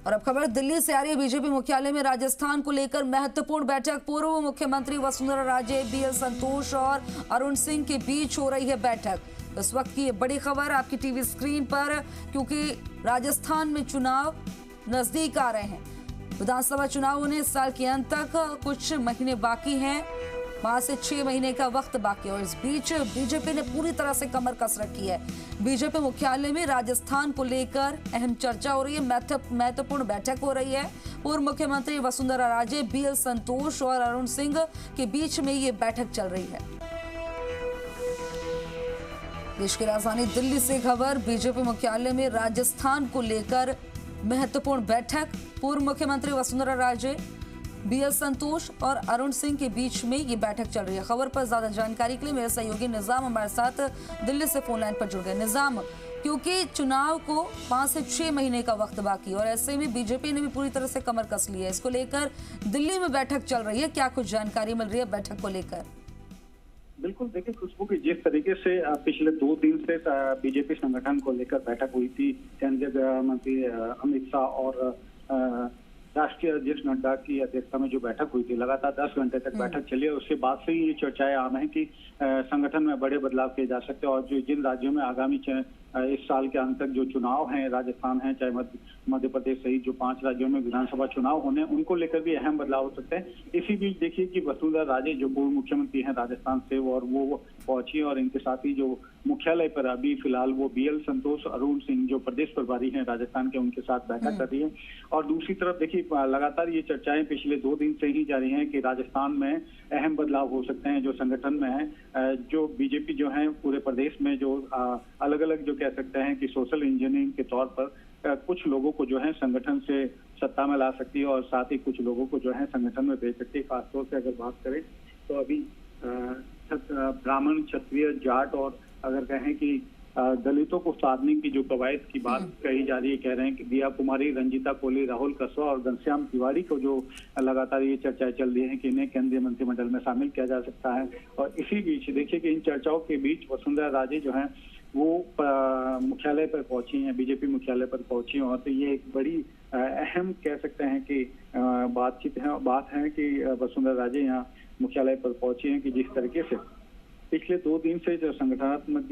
और अब खबर दिल्ली से आ रही है। बीजेपी मुख्यालय में राजस्थान को लेकर महत्वपूर्ण बैठक। पूर्व मुख्यमंत्री वसुंधरा राजे, बीएल संतोष और अरुण सिंह के बीच हो रही है बैठक। इस वक्त की ये बड़ी खबर आपकी टीवी स्क्रीन पर, क्योंकि राजस्थान में चुनाव नजदीक आ रहे हैं। विधानसभा चुनाव होने इस साल के अंत तक कुछ महीने बाकी हैं, 5 से 6 महीने का वक्त बाकी है। और इस बीच बीजेपी ने पूरी तरह से कमर कस रखी है। बीजेपी मुख्यालय में राजस्थान को लेकर अहम चर्चा हो रही है, महत्वपूर्ण बैठक हो रही है। पूर्व मुख्यमंत्री वसुंधरा राजे, बीएल संतोष और अरुण सिंह के बीच में ये बैठक चल रही है। देश की राजधानी दिल्ली से खबर, बीजेपी मुख्यालय में राजस्थान को लेकर महत्वपूर्ण बैठक। पूर्व मुख्यमंत्री वसुंधरा राजे, बीएल संतोष और अरुण सिंह के बीच में ये बैठक चल रही है। खबर पर ज्यादा जानकारी के लिए मेरे सहयोगी निजाम हमारे साथ दिल्ली से फोन लाइन पर जुड़ गए। निजाम, क्योंकि चुनाव को 5 से 6 महीने का वक्त बाकी और ऐसे में बीजेपी ने भी पूरी तरह से कमर कस ली है। इसको लेकर दिल्ली में बैठक चल रही है, क्या कुछ जानकारी मिल रही है बैठक को लेकर? बिल्कुल, देखिए खुशबू की जिस तरीके से पिछले 2 दिन से बीजेपी संगठन को लेकर बैठक हुई थी, केंद्रीय गृह मंत्री अमित शाह और राष्ट्रीय अध्यक्ष नड्डा की अध्यक्षता में जो बैठक हुई थी, लगातार 10 घंटे तक बैठक चली। और उसके बाद से ही ये चर्चाएं आम है कि संगठन में बड़े बदलाव किए जा सकते हैं और जो जिन राज्यों में आगामी इस साल के अंत तक जो चुनाव हैं, राजस्थान है चाहे मध्य प्रदेश सहित जो 5 राज्यों में विधानसभा चुनाव होने, उनको लेकर भी अहम बदलाव हो सकते हैं। इसी बीच देखिए कि वसुंधरा राजे जो पूर्व मुख्यमंत्री हैं राजस्थान से, और वो पहुंची और इनके साथ ही जो मुख्यालय पर अभी फिलहाल वो बीएल संतोष, अरुण सिंह जो प्रदेश प्रभारी हैं राजस्थान के, उनके साथ बैठक कर रही है। और दूसरी तरफ देखिए लगातार ये चर्चाएं पिछले 2 दिन से ही जारी हैं कि राजस्थान में अहम बदलाव हो सकते हैं जो संगठन में है। जो बीजेपी जो है पूरे प्रदेश में जो अलग अलग जो कह सकते हैं कि सोशल इंजीनियरिंग के तौर पर कुछ लोगों को जो है संगठन से सत्ता में ला सकती है और साथ ही कुछ लोगों को जो है संगठन में भेज सकती है। खासतौर से अगर बात करें तो अभी ब्राह्मण, क्षत्रिय, जाट और अगर कहें कि दलितों को साधने की जो कवायद की बात कही जा रही है, कह रहे हैं कि दिया कुमारी, रंजीता कोहली, राहुल कसवा और घनश्याम तिवारी को जो लगातार ये चर्चाएं चल रही हैं कि इन्हें केंद्रीय मंत्रिमंडल में शामिल किया जा सकता है। और इसी बीच देखिए कि इन चर्चाओं के बीच वसुंधरा राजे जो है वो मुख्यालय पर पहुंची हैं, बीजेपी मुख्यालय पर पहुंची और तो ये एक बड़ी अहम कह सकते हैं कि बात है कि वसुंधरा राजे यहाँ मुख्यालय पर पहुंची हैं कि जिस तरीके से पिछले 2 दिन से जो संगठनात्मक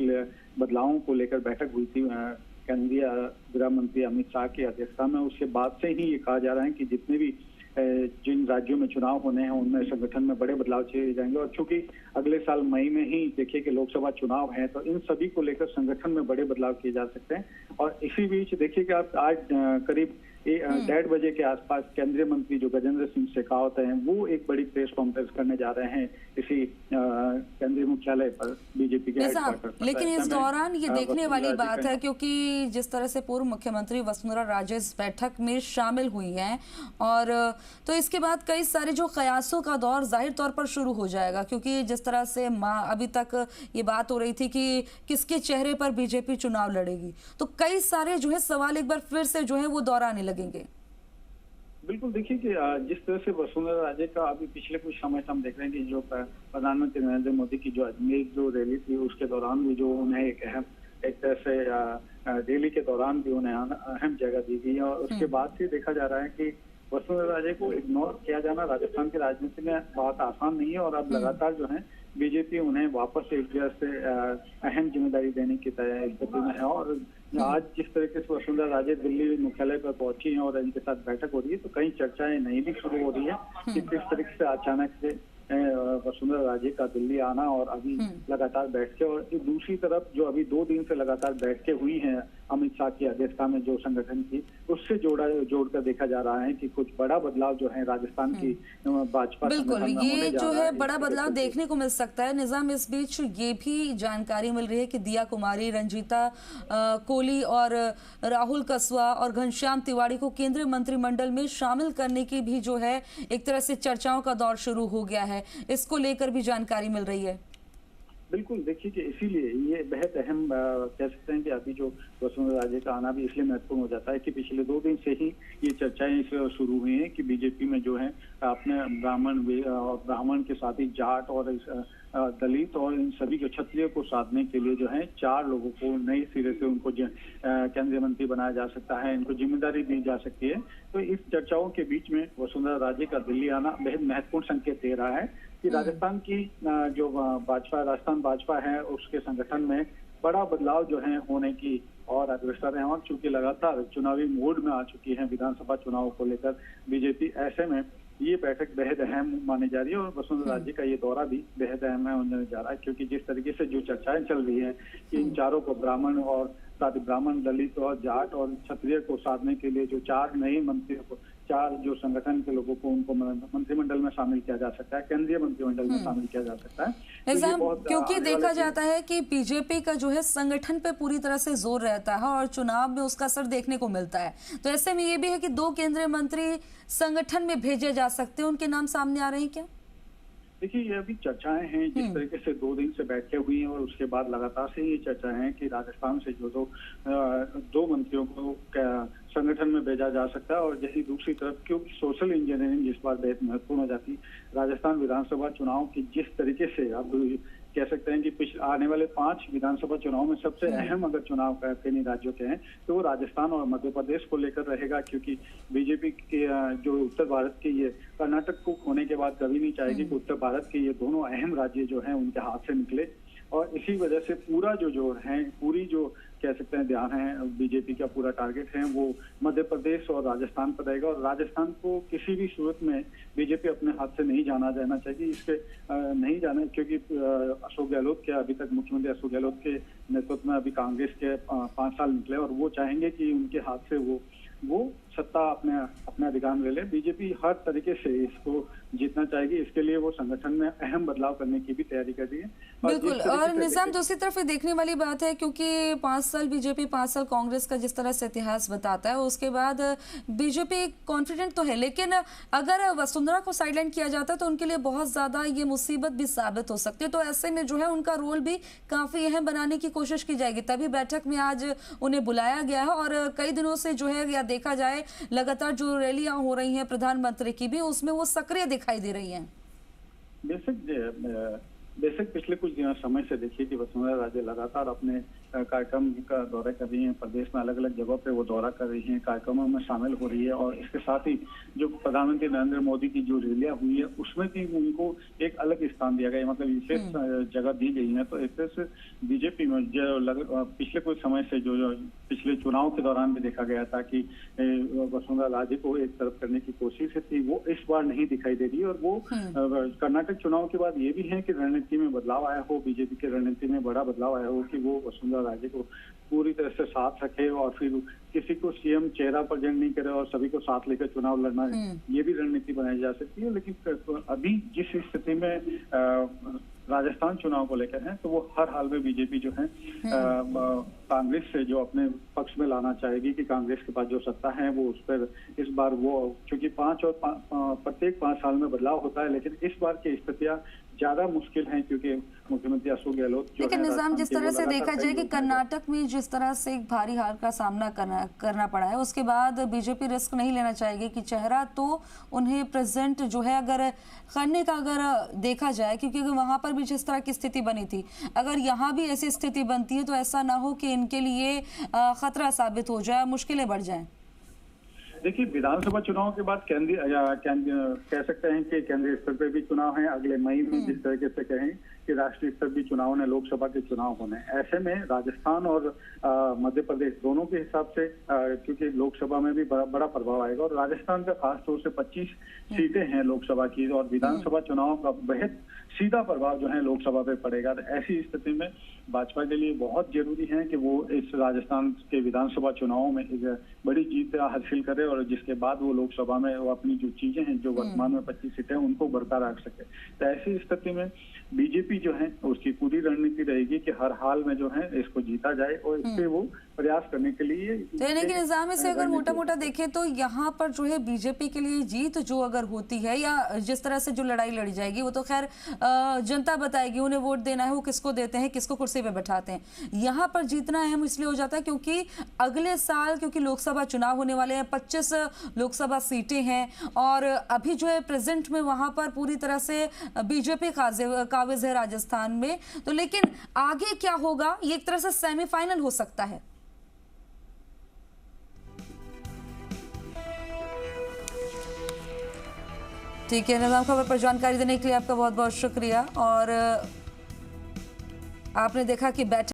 बदलावों को लेकर बैठक हुई थी केंद्रीय गृह मंत्री अमित शाह की अध्यक्षता में, उसके बाद से ही ये कहा जा रहा है कि जितने भी जिन राज्यों में चुनाव होने हैं उनमें संगठन में बड़े बदलाव किए जाएंगे। और चूंकि अगले साल मई में ही देखिए कि लोकसभा चुनाव है, तो इन सभी को लेकर संगठन में बड़े बदलाव किए जा सकते हैं। और इसी बीच देखिए कि आप आज करीब 1:30 बजे के आसपास केंद्रीय मंत्री जो गजेंद्र सिंह शेखावत हैं, वो एक बड़ी प्रेस कॉन्फ्रेंस करने जा रहे हैं इसी केंद्रीय मुख्यालय पर बीजेपी के हेडक्वार्टर पर। लेकिन इस दौरान ये देखने वाली बात है, क्योंकि जिस तरह से पूर्व मुख्यमंत्री वसुंधरा राजे इस बैठक में शामिल हुई हैं, और तो इसके बाद कई सारे जो कयासों का दौर जाहिर तौर पर शुरू हो जाएगा, क्योंकि जिस तरह से अभी तक ये बात हो रही थी कि किसके चेहरे पर बीजेपी चुनाव लड़ेगी, तो कई सारे जो है सवाल एक बार फिर से जो है वो दोहराने लगेंगे। बिल्कुल, देखिए कि जिस तरह से वसुंधरा राजे का अभी पिछले कुछ समय से हम देख रहे हैं कि जो प्रधानमंत्री नरेंद्र मोदी की जो अजमेर जो रैली थी उसके दौरान भी जो उन्हें एक तरह से रैली के दौरान भी उन्हें अहम जगह दी गई है। और उसके बाद से देखा जा रहा है कि वसुंधरा राजे को इग्नोर किया जाना राजस्थान की राजनीति में बहुत आसान नहीं है। और अब लगातार जो है बीजेपी उन्हें वापस एक तरह से अहम जिम्मेदारी देने की स्थिति में है। और आज जिस तरीके से वसुंधरा राजे दिल्ली मुख्यालय पर पहुंची हैं और इनके साथ बैठक हो रही है, तो कई चर्चाएं नई भी शुरू हो रही है कि किस तरीके से अचानक से वसुंधरा राजे का दिल्ली आना और अभी लगातार बैठकें। और दूसरी तरफ जो अभी 2 दिन से लगातार बैठकें हुई हैं अमित शाह की अध्यक्षता में जो संगठन की, उससे जोड़कर देखा जा रहा है कि कुछ बड़ा बदलाव जो है राजस्थान की भाजपा बिल्कुल ये जो है बड़ा बदलाव देखने को मिल सकता है। निजाम, इस बीच ये भी जानकारी मिल रही है कि दिया कुमारी, रंजीता कोहली और राहुल कसवा और घनश्याम तिवारी को केंद्रीय मंत्रिमंडल में शामिल करने की भी जो है एक तरह से चर्चाओं का दौर शुरू हो गया है। इसको लेकर भी जानकारी मिल रही है। बिल्कुल, देखिए कि इसीलिए ये बेहद अहम कह सकते हैं कि अभी जो वसुंधरा राजे का आना भी इसलिए महत्वपूर्ण हो जाता है कि पिछले 2 दिन से ही ये चर्चाएं शुरू हुई हैं कि बीजेपी में जो है अपने ब्राह्मण के साथ ही जाट और दलित और इन सभी के क्षत्रिय को साधने के लिए जो है 4 लोगों को नए सिरे से उनको केंद्रीय मंत्री बनाया जा सकता है, इनको जिम्मेदारी दी जा सकती है। तो इस चर्चाओं के बीच में वसुंधरा राजे का दिल्ली आना बेहद महत्वपूर्ण संकेत दे रहा है कि राजस्थान की जो राजस्थान भाजपा है उसके संगठन में बड़ा बदलाव जो है होने की और अग्रसर है, और चूंकि लगातार चुनावी मोड में आ चुकी है विधानसभा चुनाव को लेकर बीजेपी, ऐसे में ये बैठक बेहद अहम मानी जा रही है और वसुंधरा राजे का ये दौरा भी बेहद अहम होने जा रहा है, क्योंकि जिस तरीके से जो चर्चाएं चल रही है कि इन चारों को ब्राह्मण और साथ ही ब्राह्मण, दलित और जाट और क्षत्रिय को साधने के लिए जो 4 नए मंत्रियों को 4 जो संगठन के लोगों को उनको मंत्रिमंडल में शामिल किया जा सकता है, केंद्रीय मंत्रिमंडल में शामिल किया जा सकता है। तो क्योंकि देखा जाता है कि बीजेपी का जो है संगठन पे पूरी तरह से जोर रहता है और चुनाव में उसका असर देखने को मिलता है, तो ऐसे में ये भी है कि 2 केंद्रीय मंत्री संगठन में भेजे जा सकते हैं, उनके नाम सामने आ रहे हैं क्या? देखिए, ये अभी चर्चाएं हैं जिस तरीके से 2 दिन से बैठकें हुई हैं और उसके बाद लगातार से ये चर्चाएं हैं कि राजस्थान से जो 2 मंत्रियों को संगठन में भेजा जा सकता है। और यही दूसरी तरफ क्योंकि सोशल इंजीनियरिंग जिस बार बेहद महत्वपूर्ण हो जाती, राजस्थान विधानसभा चुनाव की जिस तरीके से अब कह सकते हैं कि आने वाले 5 विधानसभा चुनाव में सबसे अहम अगर चुनाव कई राज्यों के हैं तो वो राजस्थान और मध्य प्रदेश को लेकर रहेगा, क्योंकि बीजेपी के जो उत्तर भारत के ये कर्नाटक को खोने के बाद कभी नहीं चाहेगी कि उत्तर भारत के ये दोनों अहम राज्य जो हैं उनके हाथ से निकले। और इसी वजह से पूरा जो जोर है, पूरी जो कह सकते हैं ध्यान है, बीजेपी का पूरा टारगेट है वो मध्य प्रदेश और राजस्थान पर रहेगा। और राजस्थान को किसी भी सूरत में बीजेपी अपने हाथ से नहीं जाना देना चाहिए, इसके नहीं जाना, क्योंकि अशोक गहलोत के अभी तक मुख्यमंत्री अशोक गहलोत के नेतृत्व में अभी कांग्रेस के 5 साल निकले और वो चाहेंगे कि उनके हाथ से वो सत्ता अपने अधिकार में ले ले। बीजेपी हर तरीके से इसको जीतना चाहेगी, इसके लिए वो संगठन में अहम बदलाव करने की भी तैयारी कर रही है। बिल्कुल, और निजाम दूसरी तरफ ये देखने वाली बात है क्योंकि 5 साल बीजेपी 5 साल कांग्रेस का जिस तरह से इतिहास बताता है, उसके बाद बीजेपी कॉन्फिडेंट तो है, लेकिन अगर वसुंधरा को साइडलाइन किया जाता है तो उनके लिए बहुत ज्यादा ये मुसीबत भी साबित हो सकती है। तो ऐसे में जो है उनका रोल भी काफी अहम बनाने की कोशिश की जाएगी, तभी बैठक में आज उन्हें बुलाया गया है। और कई दिनों से जो है या देखा जाए लगातार जो रैलियां हो रही हैं प्रधानमंत्री की भी, उसमें वो सक्रिय दिखाई दे रही हैं। बेशक पिछले कुछ समय से देखिए कि वसुंधरा राजे लगातार अपने कार्यक्रम का दौरा कर रही हैं, प्रदेश में अलग अलग जगहों पे वो दौरा कर रही हैं, कार्यक्रमों में शामिल हो रही है। और इसके साथ ही जो प्रधानमंत्री नरेंद्र मोदी की जो रैलियां हुई है उसमें भी उनको एक अलग स्थान दिया गया, मतलब विशेष जगह दी गई है। तो इससे से बीजेपी में जो पिछले कुछ समय से जो पिछले चुनाव के दौरान भी देखा गया था कि वसुंधरा राजे को एक तरफ करने की कोशिश थी, वो इस बार नहीं दिखाई दे रही। और वो कर्नाटक चुनाव के बाद ये भी है कि रणनीति में बदलाव आया हो, बीजेपी की रणनीति में बड़ा बदलाव आया हो कि वो वसुंधरा राजे को पूरी तरह से साथ रखे और फिर किसी को सीएम चेहरा प्रेजेंट नहीं करे और सभी को साथ लेकर चुनाव लड़ना है, ये भी रणनीति बनाई जा सकती है। लेकिन अभी जिस स्थिति में राजस्थान चुनाव को लेकर है तो वो हर हाल में बीजेपी जो है कांग्रेस से जो अपने पक्ष में लाना चाहेगी कि कांग्रेस के पास जो सत्ता है वो उस पर इस बार वो, क्योंकि प्रत्येक 5 साल में बदलाव होता है, लेकिन इस बार की स्थितियां ज्यादा मुश्किल हैं क्योंकि मुख्यमंत्री अशोक गहलोत लेकिन निजाम जिस तरह से देखा जाए कि कर्नाटक में जिस तरह से एक भारी हार का सामना करना पड़ा है, उसके बाद बीजेपी रिस्क नहीं लेना चाहेगी कि चेहरा तो उन्हें प्रेजेंट जो है अगर करने का अगर देखा जाए, क्योंकि वहां पर भी जिस तरह की स्थिति बनी थी, अगर यहाँ भी ऐसी स्थिति बनती है तो ऐसा ना हो कि इनके लिए खतरा साबित हो जाए, मुश्किलें बढ़ जाएं। देखिए, विधानसभा चुनाव के बाद कह सकते हैं कि केंद्रीय स्तर पे भी चुनाव है अगले मई में, जिस तरीके से कहें कि राष्ट्रीय स्तर भी चुनाव ने, लोकसभा के चुनाव होने। ऐसे में राजस्थान और मध्य प्रदेश दोनों के हिसाब से क्योंकि लोकसभा में भी बड़ा प्रभाव आएगा और राजस्थान का खास तौर से 25 सीटें हैं लोकसभा की और विधानसभा चुनाव का बेहद सीधा प्रभाव जो है लोकसभा पे पड़ेगा। तो ऐसी स्थिति में भाजपा के लिए बहुत जरूरी है कि वो इस राजस्थान के विधानसभा चुनाव में एक बड़ी जीत हासिल करे और जिसके बाद वो लोकसभा में वो अपनी जो चीजें हैं, जो वर्तमान में 25 सीटें उनको बरकरार रख सके। तो ऐसी स्थिति में बीजेपी जो है उसकी पूरी रणनीति रहेगी कि हर हाल में जो है इसको जीता जाए और इससे वो प्रयास करने के लिए। तो यानी कि निजाम से अगर मोटा मोटा देखें तो यहाँ पर जो है बीजेपी के लिए जीत जो अगर होती है या जिस तरह से जो लड़ाई लड़ी जाएगी वो तो खैर जनता बताएगी, उन्हें वोट देना है, वो किसको देते हैं, किसको कुर्सी पे बैठाते हैं। यहाँ पर जीतना अहम इसलिए हो जाता है क्योंकि अगले साल क्योंकि लोकसभा चुनाव होने वाले हैं, 25 लोकसभा सीटें हैं और अभी जो है प्रेजेंट में वहां पर पूरी तरह से बीजेपी काबिज है राजस्थान में। तो लेकिन आगे क्या होगा, ये एक तरह से सेमीफाइनल हो सकता है। ठीक है, निजाम खबर पर जानकारी देने के लिए आपका बहुत बहुत शुक्रिया। और आपने देखा कि बैठक